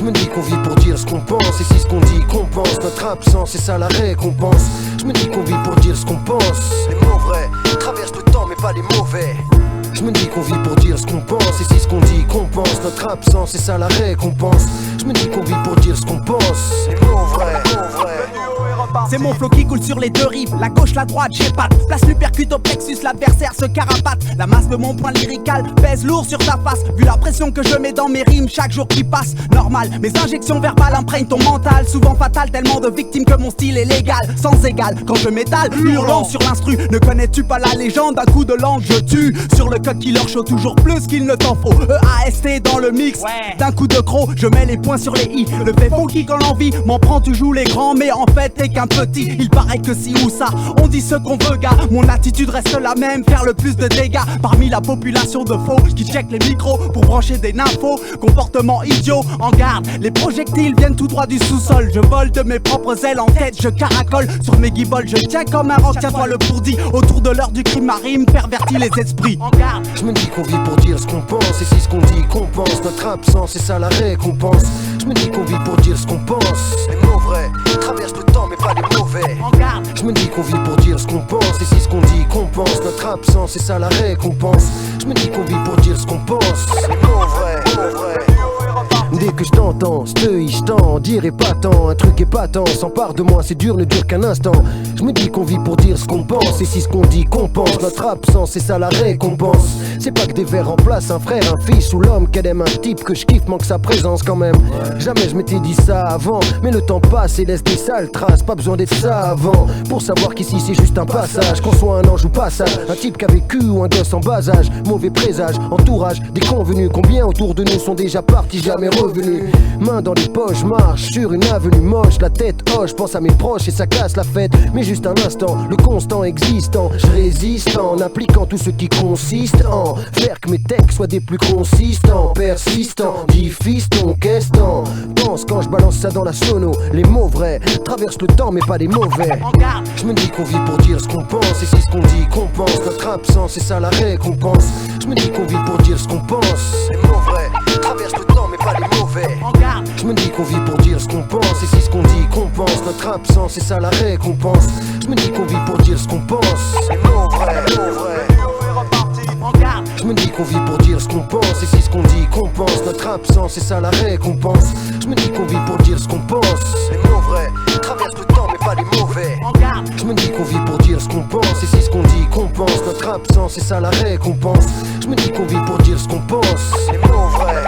me dis qu'on vit pour dire ce qu'on pense. Et si ce qu'on dit compense notre absence, c'est ça la récompense. Je me dis qu'on vit pour dire ce qu'on pense. Les mots vrais traversent le temps mais pas les mauvais. Je me dis qu'on vit pour dire ce qu'on pense. Et si ce qu'on dit compense notre absence, c'est ça la récompense. Je me dis qu'on vit pour dire ce qu'on pense. Les mots vrais, c'est mon flow qui coule sur les deux rives, la gauche, la droite, j'épate. Place l'uppercut au plexus, l'adversaire se carapate. La masse de mon point lyrical pèse lourd sur ta face. Vu la pression que je mets dans mes rimes chaque jour qui passe. Normal, mes injections verbales imprègnent ton mental. Souvent fatal, tellement de victimes que mon style est légal. Sans égal, quand je m'étale, hurlant sur l'instru. Ne connais-tu pas la légende, d'un coup de langue je tue. Sur le code killer show, toujours plus qu'il ne t'en faut. EAST dans le mix, d'un coup de croc, je mets les points sur les i. Le fait funky quand l'envie m'en prend, tu joues les grands. Mais en fait t'es qu'un petit, il paraît que si ou ça, on dit ce qu'on veut gars. Mon attitude reste la même, faire le plus de dégâts parmi la population de faux qui check les micros pour brancher des nymphos. Comportement idiot, en garde, les projectiles viennent tout droit du sous-sol. Je vole de mes propres ailes en tête, je caracole sur mes guibolles, je tiens comme un roc, tiens-toi le pourdi. Autour de l'heure du crime, ma rime pervertit les esprits. En garde. Je me dis qu'on vit pour dire ce qu'on pense. Et si ce qu'on dit compense notre absence, c'est ça la récompense. Je me dis qu'on vit pour dire ce qu'on pense. Les mots vrais traversent le temps mais pas les mauvais. Je me dis qu'on vit pour dire ce qu'on pense. Et si ce qu'on dit compense notre absence, c'est ça la récompense. Je me dis qu'on vit pour dire ce qu'on pense. Les mots vrais, dès que je t'entends, je t'en dirai pas tant. Un truc épatant s'empare de moi, c'est dur, ne dure qu'un instant. Je me dis qu'on vit pour dire ce qu'on pense. Et si ce qu'on dit compense notre absence, c'est ça la récompense. C'est pas que des vers remplacent un frère, un fils ou l'homme qu'elle aime. Un type que je kiffe manque sa présence quand même. Jamais je m'étais dit ça avant, mais le temps passe et laisse des sales traces. Pas besoin d'être savant pour savoir qu'ici c'est juste un passage. Qu'on soit un ange ou passage, un type qui a vécu ou un gosse en bas âge. Mauvais présage, entourage, déconvenu. Combien autour de nous sont déjà partis, jamais revenus. Main dans les poches, marche sur une avenue moche. La tête hoche, pense à mes proches et ça casse la fête. Mais juste un instant, le constant existant. Je résiste en appliquant tout ce qui consiste en faire que mes textes soient des plus consistants. Persistants, dis fiston, qu'est-ce t'en pense quand je balance ça dans la sono. Les mots vrais traversent le temps mais pas les mauvais. Je me dis qu'on vit pour dire ce qu'on pense. Et si ce qu'on dit compense notre absence, c'est ça la récompense. Je me dis qu'on vit pour dire ce qu'on pense. Les mots vrais traversent le temps mais pas les mauvais. Je me dis qu'on vit pour dire ce qu'on pense. Et si ce qu'on dit compense notre absence, c'est ça la récompense. Je me dis qu'on vit pour dire ce qu'on pense. Les mots vrais, je me dis qu'on vit pour dire ce qu'on pense. Et si ce qu'on dit compense notre absence, c'est ça la récompense. Je me dis qu'on vit pour dire ce qu'on pense. Les mots vrais traversent le temps mais pas les mauvais. Je me dis qu'on vit pour dire ce qu'on pense. Et si ce qu'on dit compense notre absence, c'est ça la récompense. Je me dis qu'on vit pour dire ce qu'on pense. Les mots vrais.